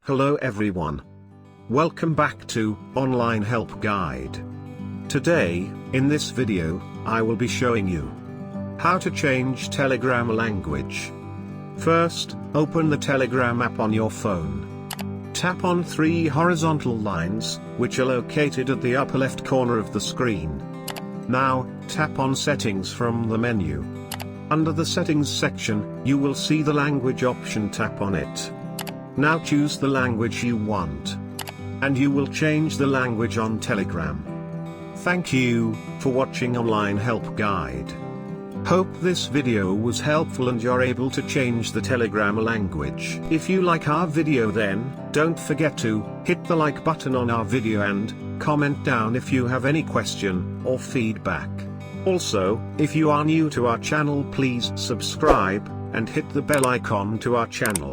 Hello everyone. Welcome back to Online Help Guide. Today, in this video, I will be showing you how to change Telegram language. First, open the Telegram app on your phone. Tap on three horizontal lines, which are located at the upper left corner of the screen. Now, tap on Settings from the menu. Under the Settings section, you will see the language option. Tap on it. Now choose the language you want. And you will change the language on Telegram. Thank you for watching Online Help Guide. Hope this video was helpful and you're able to change the Telegram language. If you like our video, then don't forget to hit the like button on our video and comment down if you have any question or feedback. Also, if you are new to our channel, please subscribe and hit the bell icon to our channel.